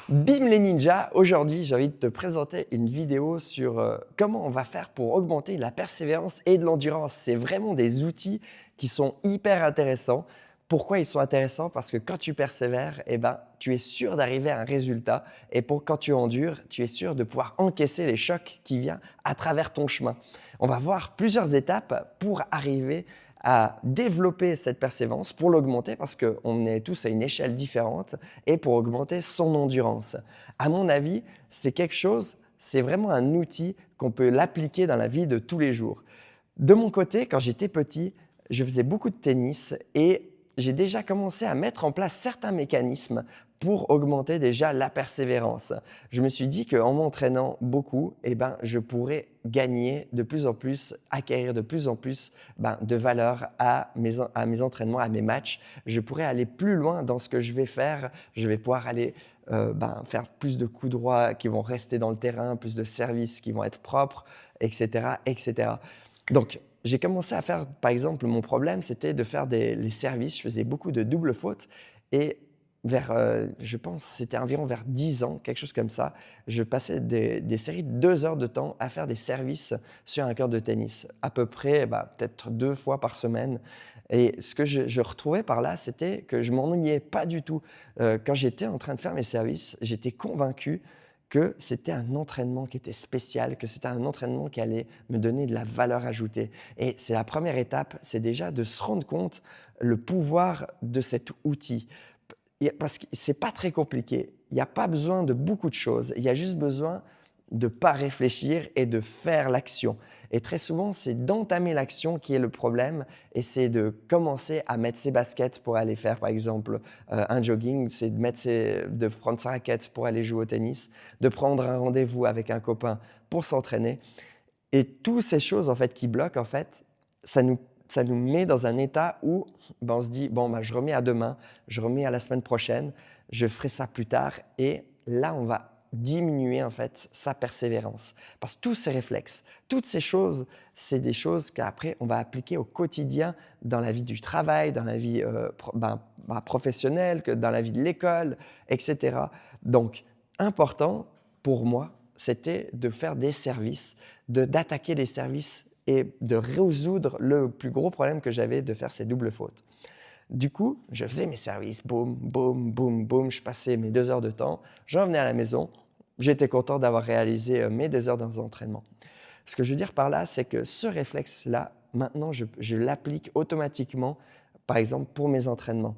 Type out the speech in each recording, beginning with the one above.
Bim les ninjas, aujourd'hui j'ai envie de te présenter une vidéo sur comment on va faire pour augmenter la persévérance et de l'endurance. C'est vraiment des outils qui sont hyper intéressants. Pourquoi ils sont intéressants? Parce que quand tu persévères, tu es sûr d'arriver à un résultat et quand tu endures, tu es sûr de pouvoir encaisser les chocs qui viennent à travers ton chemin. On va voir plusieurs étapes pour arriver à développer cette persévérance, pour l'augmenter parce qu'on est tous à une échelle différente et pour augmenter son endurance. À mon avis, c'est vraiment un outil qu'on peut l'appliquer dans la vie de tous les jours. De mon côté, quand j'étais petit, je faisais beaucoup de tennis et j'ai déjà commencé à mettre en place certains mécanismes pour augmenter déjà la persévérance. Je me suis dit qu'en m'entraînant beaucoup, je pourrais gagner de plus en plus, acquérir de plus en plus de valeur à mes entraînements, à mes matchs. Je pourrais aller plus loin dans ce que je vais faire. Je vais pouvoir aller faire plus de coups droits qui vont rester dans le terrain, plus de services qui vont être propres, etc. etc. Donc, j'ai commencé à faire, par exemple, mon problème, c'était de faire les services. Je faisais beaucoup de doubles fautes et je pense, c'était environ vers 10 ans, quelque chose comme ça, je passais des séries de 2 heures de temps à faire des services sur un court de tennis, à peu près peut-être 2 fois par semaine. Et ce que je retrouvais par là, c'était que je m'ennuyais pas du tout. Quand j'étais en train de faire mes services, j'étais convaincu que c'était un entraînement qui était spécial, que c'était un entraînement qui allait me donner de la valeur ajoutée. Et c'est la première étape, c'est déjà de se rendre compte le pouvoir de cet outil. Parce que c'est pas très compliqué. Il n'y a pas besoin de beaucoup de choses. Il y a juste besoin de ne pas réfléchir et de faire l'action. Et très souvent, c'est d'entamer l'action qui est le problème et c'est de commencer à mettre ses baskets pour aller faire, par exemple, un jogging, c'est de prendre sa raquette pour aller jouer au tennis, de prendre un rendez-vous avec un copain pour s'entraîner. Et toutes ces choses en fait, qui bloquent, en fait, ça nous, ça nous met dans un état où on se dit, bon, je remets à demain, je remets à la semaine prochaine, je ferai ça plus tard. Et là, on va diminuer en fait sa persévérance. Parce que tous ces réflexes, toutes ces choses, c'est des choses qu'après, on va appliquer au quotidien dans la vie du travail, dans la vie professionnelle, dans la vie de l'école, etc. Donc, important pour moi, c'était de faire des services, d'attaquer les services et de résoudre le plus gros problème que j'avais de faire ces doubles fautes. Du coup, je faisais mes services, boum, boum, boum, boum, je passais mes 2 heures de temps, je revenais à la maison, j'étais content d'avoir réalisé mes 2 heures d'entraînement. Ce que je veux dire par là, c'est que ce réflexe-là, maintenant, je l'applique automatiquement, par exemple, pour mes entraînements.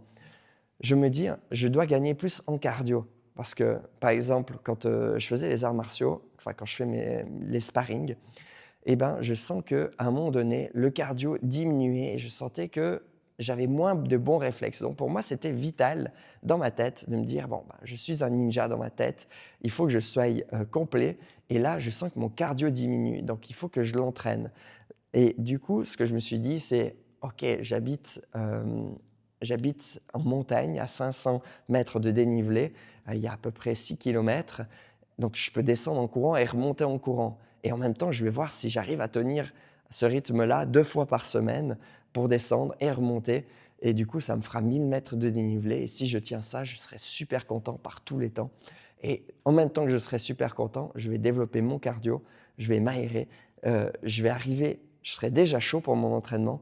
Je me dis, je dois gagner plus en cardio. Parce que, par exemple, quand je faisais les arts martiaux, enfin quand je fais les sparring, je sens qu'à un moment donné, le cardio diminuait et je sentais que j'avais moins de bons réflexes. Donc pour moi, c'était vital dans ma tête de me dire, bon, je suis un ninja dans ma tête, il faut que je sois complet. Et là, je sens que mon cardio diminue, donc il faut que je l'entraîne. Et du coup, ce que je me suis dit, c'est, OK, j'habite en montagne à 500 mètres de dénivelé, il y a à peu près 6 kilomètres. Donc je peux descendre en courant et remonter en courant. Et en même temps, je vais voir si j'arrive à tenir ce rythme-là 2 fois par semaine pour descendre et remonter. Et du coup, ça me fera 1000 mètres de dénivelé. Et si je tiens ça, je serai super content par tous les temps. Et en même temps que je serai super content, je vais développer mon cardio, je vais m'aérer, je vais arriver, je serai déjà chaud pour mon entraînement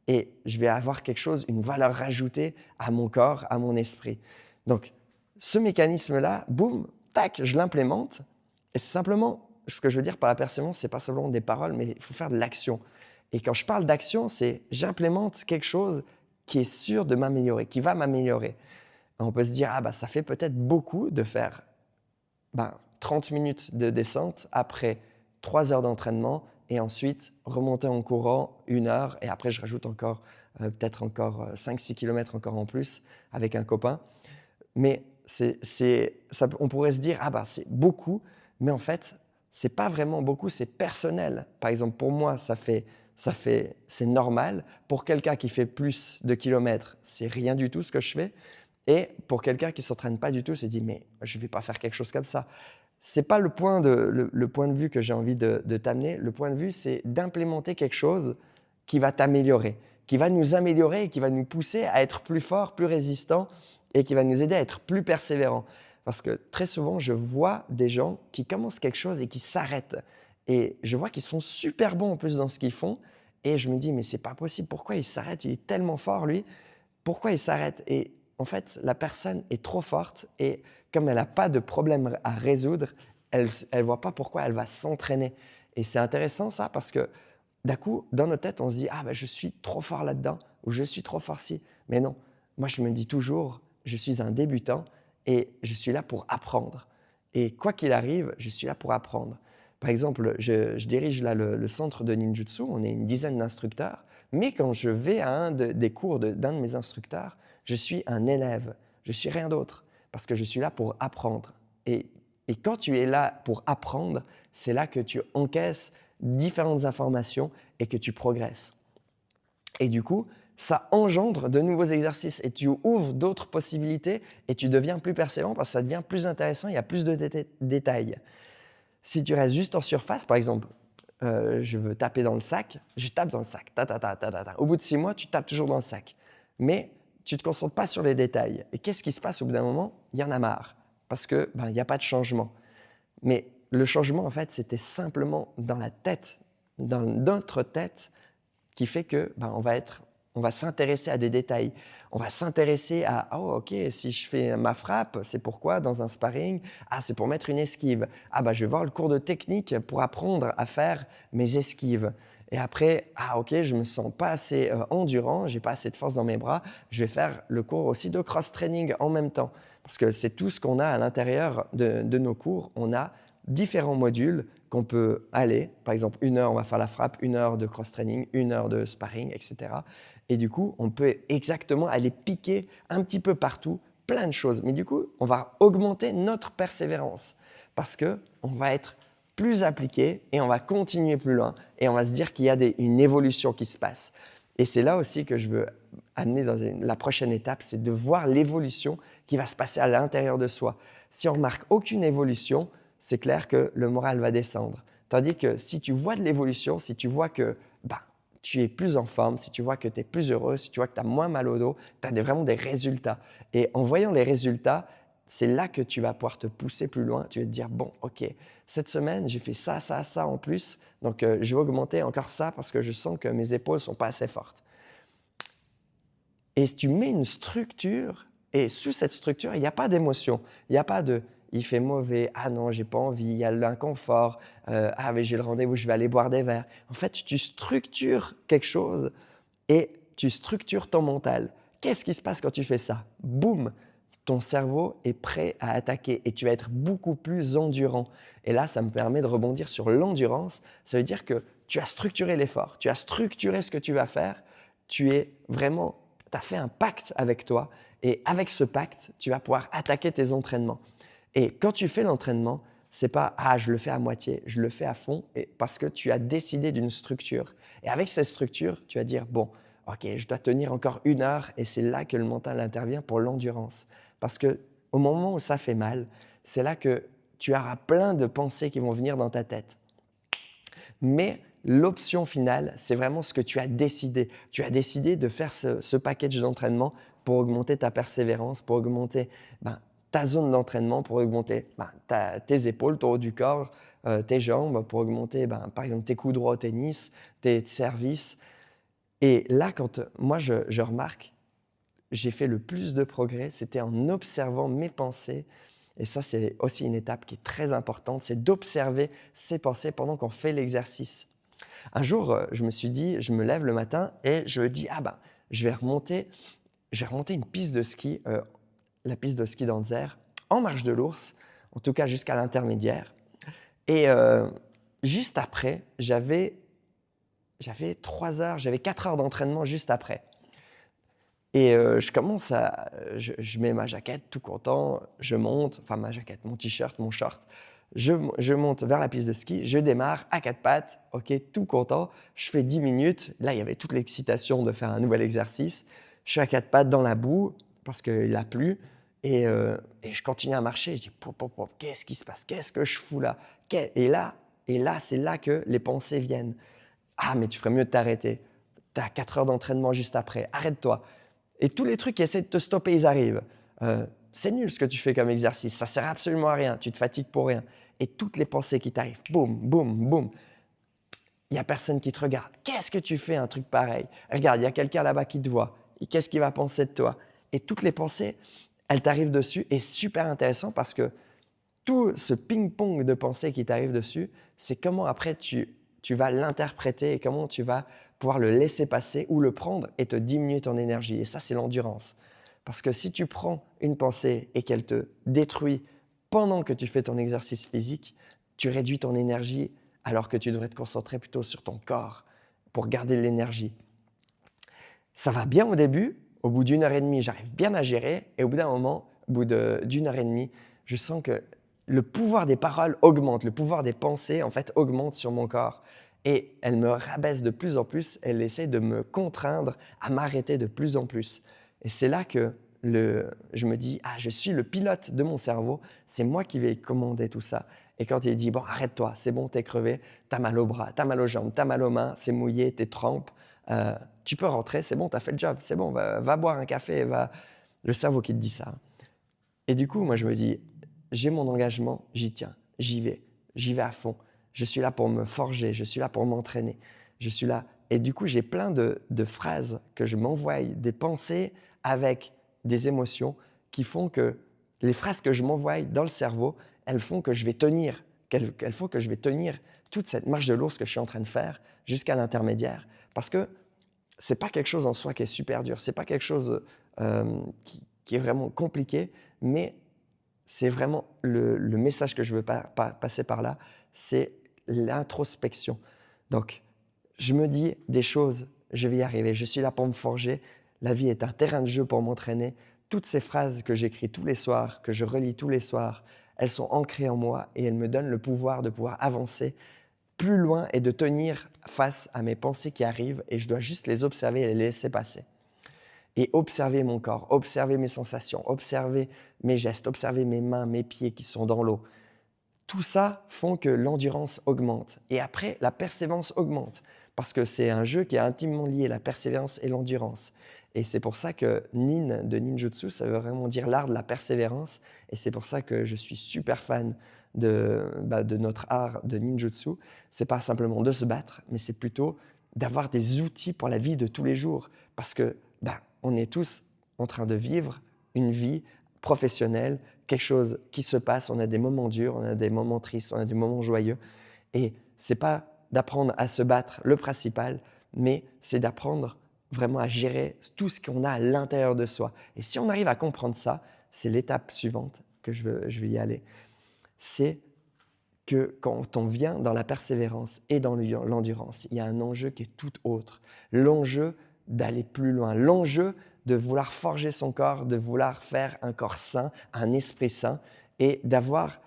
et je vais avoir quelque chose, une valeur ajoutée à mon corps, à mon esprit. Donc, ce mécanisme-là, boum, tac, je l'implémente. Et c'est simplement, ce que je veux dire par la persévérance, c'est pas simplement des paroles, mais il faut faire de l'action. Et quand je parle d'action, c'est j'implémente quelque chose qui est sûr de m'améliorer, qui va m'améliorer. On peut se dire, ça fait peut-être beaucoup de faire 30 minutes de descente après 3 heures d'entraînement et ensuite remonter en courant 1 heure et après je rajoute encore peut-être encore 5-6 kilomètres encore en plus avec un copain. Mais on pourrait se dire, c'est beaucoup, mais en fait, c'est pas vraiment beaucoup, c'est personnel. Par exemple, pour moi, c'est normal. Pour quelqu'un qui fait plus de kilomètres, c'est rien du tout ce que je fais. Et pour quelqu'un qui ne s'entraîne pas du tout, se dit, mais je ne vais pas faire quelque chose comme ça. Ce n'est pas le point de vue que j'ai envie de t'amener. Le point de vue, c'est d'implémenter quelque chose qui va t'améliorer, qui va nous améliorer et qui va nous pousser à être plus forts, plus résistants et qui va nous aider à être plus persévérants. Parce que très souvent, je vois des gens qui commencent quelque chose et qui s'arrêtent. Et je vois qu'ils sont super bons en plus dans ce qu'ils font. Et je me dis, mais c'est pas possible, pourquoi il s'arrête? Il est tellement fort, lui. Pourquoi il s'arrête? Et en fait, la personne est trop forte et comme elle n'a pas de problème à résoudre, elle ne voit pas pourquoi elle va s'entraîner. Et c'est intéressant ça parce que d'un coup, dans nos têtes, on se dit: «Ah ben je suis trop fort là-dedans» ou «Je suis trop fort ci». Mais non, moi je me dis toujours: «Je suis un débutant et je suis là pour apprendre et quoi qu'il arrive, je suis là pour apprendre». Par exemple, je dirige là le centre de ninjutsu, on est une dizaine d'instructeurs, mais quand je vais à des cours d'un de mes instructeurs, je suis un élève, je suis rien d'autre parce que je suis là pour apprendre et quand tu es là pour apprendre, c'est là que tu encaisses différentes informations et que tu progresses. Et du coup, ça engendre de nouveaux exercices et tu ouvres d'autres possibilités et tu deviens plus persévérant parce que ça devient plus intéressant, il y a plus de détails. Si tu restes juste en surface, par exemple, je veux taper dans le sac, je tape dans le sac. Ta, ta, ta, ta, ta, ta. Au bout de 6 mois, tu tapes toujours dans le sac. Mais tu ne te concentres pas sur les détails. Et qu'est-ce qui se passe au bout d'un moment? Il y en a marre parce qu'il n'y a pas de changement. Mais le changement, en fait, c'était simplement dans la tête, dans notre tête, qui fait que on va s'intéresser à des détails. On va s'intéresser à oh ok, si je fais ma frappe, c'est pourquoi dans un sparring, ah c'est pour mettre une esquive. Ah bah je vais voir le cours de technique pour apprendre à faire mes esquives. Et après, ah ok, je me sens pas assez endurant, j'ai pas assez de force dans mes bras, je vais faire le cours aussi de cross-training en même temps. Parce que c'est tout ce qu'on a à l'intérieur de nos cours. On a différents modules qu'on peut aller. Par exemple, 1 heure, on va faire la frappe, 1 heure de cross-training, 1 heure de sparring, etc. Et du coup, on peut exactement aller piquer un petit peu partout plein de choses. Mais du coup, on va augmenter notre persévérance parce qu'on va être plus appliqué et on va continuer plus loin et on va se dire qu'il y a une évolution qui se passe. Et c'est là aussi que je veux amener dans la prochaine étape, c'est de voir l'évolution qui va se passer à l'intérieur de soi. Si on remarque aucune évolution, c'est clair que le moral va descendre. Tandis que si tu vois de l'évolution, si tu vois que tu es plus en forme, si tu vois que tu es plus heureux, si tu vois que tu as moins mal au dos, tu as vraiment des résultats. Et en voyant les résultats, c'est là que tu vas pouvoir te pousser plus loin. Tu vas te dire, bon, ok, cette semaine, j'ai fait ça, ça, ça en plus. Donc, je vais augmenter encore ça parce que je sens que mes épaules ne sont pas assez fortes. Et si tu mets une structure, et sous cette structure, il n'y a pas d'émotion. Il n'y a pas de il fait mauvais, ah non, j'ai pas envie, il y a l'inconfort, ah mais j'ai le rendez-vous, je vais aller boire des verres. En fait, tu structures quelque chose et tu structures ton mental. Qu'est-ce qui se passe quand tu fais ça? Boum, ton cerveau est prêt à attaquer et tu vas être beaucoup plus endurant. Et là, ça me permet de rebondir sur l'endurance. Ça veut dire que tu as structuré l'effort, tu as structuré ce que tu vas faire, tu as fait un pacte avec toi et avec ce pacte, tu vas pouvoir attaquer tes entraînements. Et quand tu fais l'entraînement, c'est pas ah je le fais à moitié, je le fais à fond et parce que tu as décidé d'une structure. Et avec cette structure, tu vas dire bon, ok, je dois tenir encore 1 heure et c'est là que le mental intervient pour l'endurance. Parce que au moment où ça fait mal, c'est là que tu auras plein de pensées qui vont venir dans ta tête. Mais l'option finale, c'est vraiment ce que tu as décidé. Tu as décidé de faire ce package d'entraînement pour augmenter ta persévérance, pour augmenter ta zone d'entraînement, pour augmenter tes épaules, ton haut du corps, tes jambes, pour augmenter par exemple tes coups droits au tennis, tes services. Et là, quand moi je remarque, j'ai fait le plus de progrès, c'était en observant mes pensées. Et ça, c'est aussi une étape qui est très importante, c'est d'observer ses pensées pendant qu'on fait l'exercice. Un jour, je me suis dit, je me lève le matin et je me dis, je vais remonter une piste de ski, la piste de ski d'Anzer, en marche de l'ours, en tout cas jusqu'à l'intermédiaire. Et juste après, j'avais 3 heures, j'avais 4 heures d'entraînement juste après. Et je mets ma jaquette, tout content, je monte, enfin ma jaquette, mon t-shirt, mon short. Je monte vers la piste de ski, je démarre à 4 pattes, ok, tout content. Je fais 10 minutes. Là, il y avait toute l'excitation de faire un nouvel exercice. Je suis à 4 pattes dans la boue parce qu'il a plu. Et je continue à marcher. Je dis, pop, pop, pop, qu'est-ce qui se passe? Qu'est-ce que je fous là? Et là, c'est là que les pensées viennent. Ah, mais tu ferais mieux de t'arrêter. Tu as 4 heures d'entraînement juste après. Arrête-toi. Et tous les trucs qui essaient de te stopper, ils arrivent. c'est nul ce que tu fais comme exercice, ça sert absolument à rien, tu te fatigues pour rien. Et toutes les pensées qui t'arrivent, boum, boum, boum, il n'y a personne qui te regarde. Qu'est-ce que tu fais un truc pareil? Regarde, il y a quelqu'un là-bas qui te voit. Et qu'est-ce qu'il va penser de toi? Et toutes les pensées, elles t'arrivent dessus et c'est super intéressant parce que tout ce ping-pong de pensées qui t'arrive dessus, c'est comment après tu vas l'interpréter et comment tu vas pouvoir le laisser passer ou le prendre et te diminuer ton énergie. Et ça, c'est l'endurance. Parce que si tu prends une pensée et qu'elle te détruit pendant que tu fais ton exercice physique, tu réduis ton énergie alors que tu devrais te concentrer plutôt sur ton corps pour garder de l'énergie. Ça va bien au début, au bout d'une heure et demie, j'arrive bien à gérer et au bout d'un moment, au bout d'une heure et demie, je sens que le pouvoir des paroles augmente, le pouvoir des pensées en fait augmente sur mon corps et elle me rabaisse de plus en plus, elle essaie de me contraindre à m'arrêter de plus en plus. Et c'est là que je me dis, ah, je suis le pilote de mon cerveau, c'est moi qui vais commander tout ça. Et quand il dit, bon, arrête-toi, c'est bon, t'es crevé, t'as mal aux bras, t'as mal aux jambes, t'as mal aux mains, c'est mouillé, t'es trempes, tu peux rentrer, c'est bon, t'as fait le job, c'est bon, va boire un café, va. Le cerveau qui te dit ça. Et du coup, moi, je me dis, j'ai mon engagement, j'y tiens, j'y vais à fond. Je suis là pour me forger, je suis là pour m'entraîner, je suis là. Et du coup, j'ai plein de phrases que je m'envoie, des pensées avec des émotions qui font que les phrases que je m'envoie dans le cerveau, elles font que je vais tenir, elles font que je vais tenir toute cette marche de l'ours que je suis en train de faire jusqu'à l'intermédiaire. Parce que c'est pas quelque chose en soi qui est super dur, c'est pas quelque chose qui est vraiment compliqué, mais c'est vraiment le message que je veux passer par là, c'est l'introspection. Donc, je me dis des choses, je vais y arriver, je suis là pour me forger, la vie est un terrain de jeu pour m'entraîner. Toutes ces phrases que j'écris tous les soirs, que je relis tous les soirs, elles sont ancrées en moi et elles me donnent le pouvoir de pouvoir avancer plus loin et de tenir face à mes pensées qui arrivent et je dois juste les observer et les laisser passer. Et observer mon corps, observer mes sensations, observer mes gestes, observer mes mains, mes pieds qui sont dans l'eau. Tout ça font que l'endurance augmente. Et après, la persévérance augmente. Parce que c'est un jeu qui est intimement lié, la persévérance et l'endurance. Et c'est pour ça que Nin de ninjutsu, ça veut vraiment dire l'art de la persévérance. Et c'est pour ça que je suis super fan de notre art de ninjutsu. C'est pas simplement de se battre, mais c'est plutôt d'avoir des outils pour la vie de tous les jours. Parce que on est tous en train de vivre une vie professionnelle, quelque chose qui se passe, on a des moments durs, on a des moments tristes, on a des moments joyeux. Et c'est pas d'apprendre à se battre le principal, mais c'est d'apprendre vraiment à gérer tout ce qu'on a à l'intérieur de soi. Et si on arrive à comprendre ça, c'est l'étape suivante que je vais y aller. C'est que quand on vient dans la persévérance et dans l'endurance, il y a un enjeu qui est tout autre. L'enjeu d'aller plus loin, l'enjeu de vouloir forger son corps, de vouloir faire un corps sain, un esprit sain et d'avoir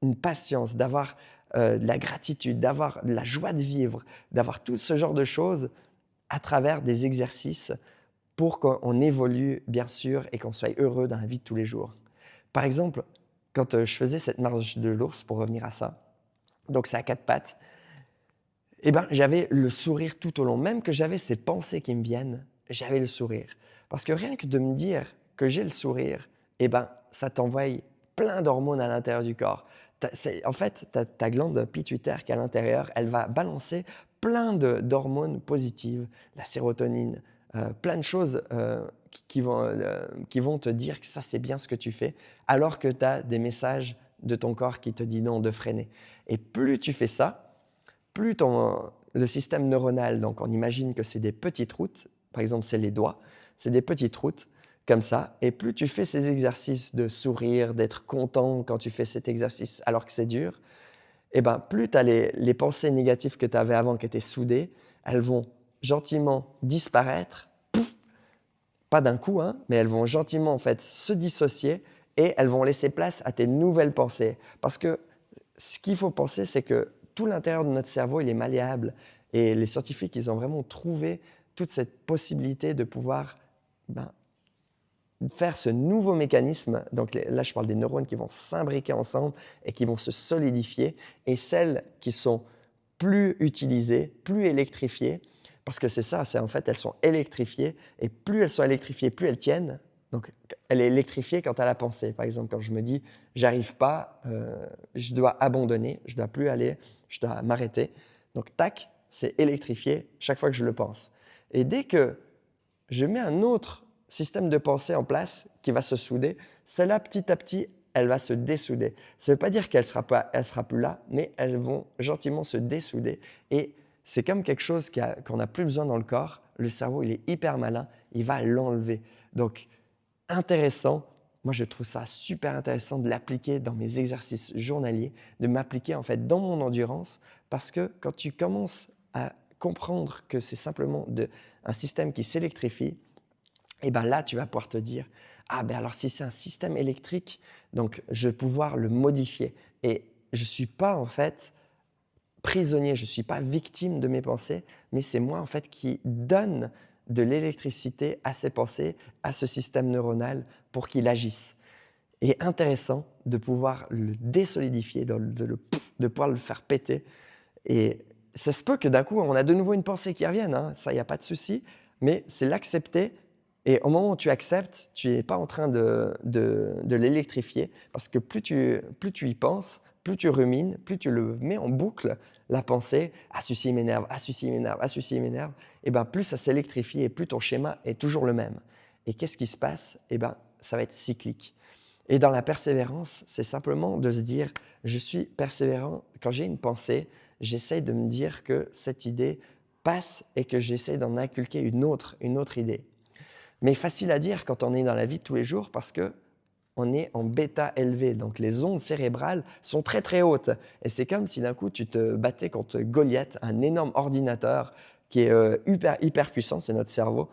une patience, d'avoir de la gratitude, d'avoir de la joie de vivre, d'avoir tout ce genre de choses à travers des exercices pour qu'on évolue bien sûr et qu'on soit heureux dans la vie de tous les jours. Par exemple, quand je faisais cette marche de l'ours, pour revenir à ça, donc c'est à quatre pattes, j'avais le sourire tout au long. Même que j'avais ces pensées qui me viennent, j'avais le sourire. Parce que rien que de me dire que j'ai le sourire, ça t'envoie plein d'hormones à l'intérieur du corps. En fait, ta glande pituitaire qui est à l'intérieur, elle va balancer plein d'hormones positives, la sérotonine, plein de choses qui vont te dire que ça, c'est bien ce que tu fais, alors que tu as des messages de ton corps qui te dit non, de freiner. Et plus tu fais ça, plus le système neuronal, donc on imagine que c'est des petites routes, par exemple c'est les doigts, c'est des petites routes comme ça, et plus tu fais ces exercices de sourire, d'être content quand tu fais cet exercice alors que c'est dur, plus tu as les pensées négatives que tu avais avant qui étaient soudées, elles vont gentiment disparaître, pouf, pas d'un coup, hein, mais elles vont gentiment en fait se dissocier et elles vont laisser place à tes nouvelles pensées. Parce que ce qu'il faut penser, c'est que tout l'intérieur de notre cerveau, il est malléable. Et les scientifiques, ils ont vraiment trouvé toute cette possibilité de pouvoir faire ce nouveau mécanisme. Donc là, je parle des neurones qui vont s'imbriquer ensemble et qui vont se solidifier. Et celles qui sont plus utilisées, plus électrifiées, parce que c'est ça, c'est en fait, elles sont électrifiées. Et plus elles sont électrifiées, plus elles tiennent. Donc, elle est électrifiée quant à la pensée. Par exemple, quand je me dis: «J'arrive pas, je dois abandonner, je dois plus aller, je dois m'arrêter». Donc tac, c'est électrifié chaque fois que je le pense. Et dès que je mets un autre système de pensée en place qui va se souder, celle-là, petit à petit, elle va se dessouder. Ça ne veut pas dire elle sera plus là, mais elles vont gentiment se dessouder. Et c'est comme quelque chose qu'on n'a plus besoin dans le corps. Le cerveau, il est hyper malin, il va l'enlever. Donc, intéressant. Moi, je trouve ça super intéressant de l'appliquer dans mes exercices journaliers, de m'appliquer en fait dans mon endurance, parce que quand tu commences à comprendre que c'est simplement un système qui s'électrifie, et ben là, tu vas pouvoir te dire, ah ben alors si c'est un système électrique, donc je vais pouvoir le modifier. Et je ne suis pas en fait prisonnier, je ne suis pas victime de mes pensées, mais c'est moi en fait qui donne de l'électricité à ces pensées, à ce système neuronal pour qu'il agisse. Et intéressant de pouvoir le désolidifier, de pouvoir le faire péter. Et ça se peut que d'un coup, on a de nouveau une pensée qui revienne, hein, ça, il n'y a pas de souci, mais c'est l'accepter. Et au moment où tu acceptes, tu n'es pas en train de l'électrifier, parce que plus tu y penses, plus tu rumines, plus tu le mets en boucle, la pensée, ah ceci m'énerve, ah ceci m'énerve, ah ceci m'énerve, et ben plus ça s'électrifie et plus ton schéma est toujours le même. Et qu'est-ce qui se passe? Et ben ça va être cyclique. Et dans la persévérance, c'est simplement de se dire, je suis persévérant. Quand j'ai une pensée, j'essaie de me dire que cette idée passe et que j'essaie d'en inculquer une autre idée. Mais facile à dire quand on est dans la vie de tous les jours parce que on est en bêta élevé, donc les ondes cérébrales sont très très hautes. Et c'est comme si d'un coup tu te battais contre Goliath, un énorme ordinateur qui est hyper puissant, c'est notre cerveau,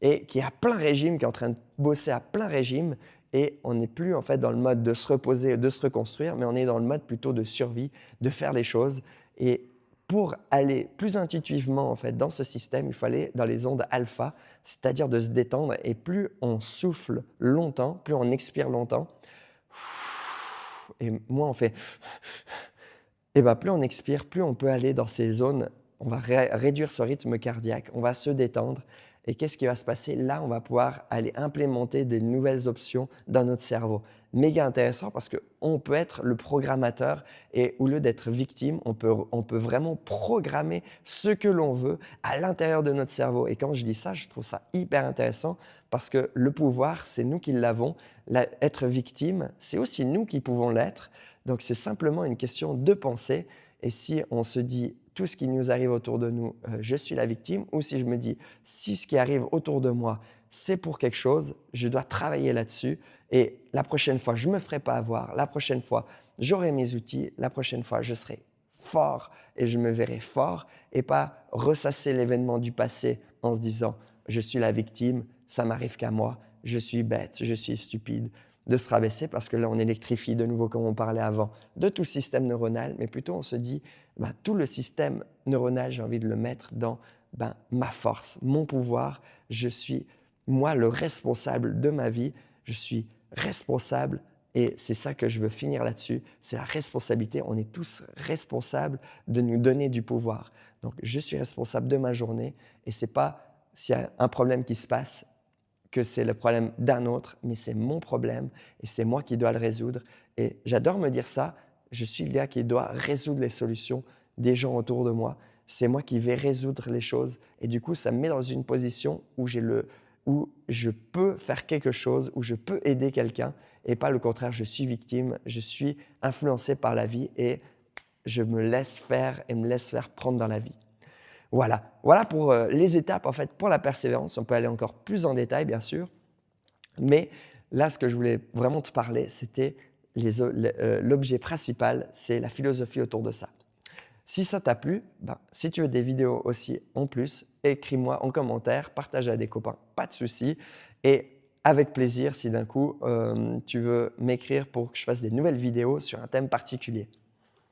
et qui est à plein régime, qui est en train de bosser à plein régime. Et on n'est plus en fait dans le mode de se reposer, de se reconstruire, mais on est dans le mode plutôt de survie, de faire les choses. Et pour aller plus intuitivement en fait dans ce système, il faut aller dans les ondes alpha, c'est-à-dire de se détendre. Et plus on souffle longtemps, plus on expire longtemps, et moins on fait, et ben plus on expire, plus on peut aller dans ces zones. On va réduire ce rythme cardiaque, on va se détendre. Et qu'est-ce qui va se passer? Là, on va pouvoir aller implémenter des nouvelles options dans notre cerveau. Méga intéressant parce qu'on peut être le programmateur et au lieu d'être victime, on peut vraiment programmer ce que l'on veut à l'intérieur de notre cerveau. Et quand je dis ça, je trouve ça hyper intéressant parce que le pouvoir, c'est nous qui l'avons. Être victime, c'est aussi nous qui pouvons l'être. Donc, c'est simplement une question de pensée. Et si on se dit tout ce qui nous arrive autour de nous, je suis la victime, ou si je me dis si ce qui arrive autour de moi, c'est pour quelque chose, je dois travailler là-dessus. Et la prochaine fois, je ne me ferai pas avoir. La prochaine fois, j'aurai mes outils. La prochaine fois, je serai fort et je me verrai fort et pas ressasser l'événement du passé en se disant je suis la victime, ça m'arrive qu'à moi, je suis bête, je suis stupide, de se rabaisser parce que là, on électrifie de nouveau, comme on parlait avant, de tout système neuronal, mais plutôt on se dit, ben, tout le système neuronal, j'ai envie de le mettre dans ma force, mon pouvoir. Je suis, moi, le responsable de ma vie. Je suis responsable et c'est ça que je veux finir là-dessus. C'est la responsabilité. On est tous responsables de nous donner du pouvoir. Donc, je suis responsable de ma journée et c'est pas s'il y a un problème qui se passe, que c'est le problème d'un autre, mais c'est mon problème et c'est moi qui dois le résoudre. Et j'adore me dire ça, je suis le gars qui doit résoudre les solutions des gens autour de moi. C'est moi qui vais résoudre les choses et du coup, ça me met dans une position où où je peux faire quelque chose, où je peux aider quelqu'un et pas le contraire, je suis victime, je suis influencé par la vie et je me laisse faire et me laisse faire prendre dans la vie. Voilà pour les étapes en fait pour la persévérance. On peut aller encore plus en détail bien sûr, mais là ce que je voulais vraiment te parler, c'était l'objet principal, c'est la philosophie autour de ça. Si ça t'a plu, si tu veux des vidéos aussi en plus, écris-moi en commentaire, partage à des copains, pas de souci. Et avec plaisir si d'un coup tu veux m'écrire pour que je fasse des nouvelles vidéos sur un thème particulier.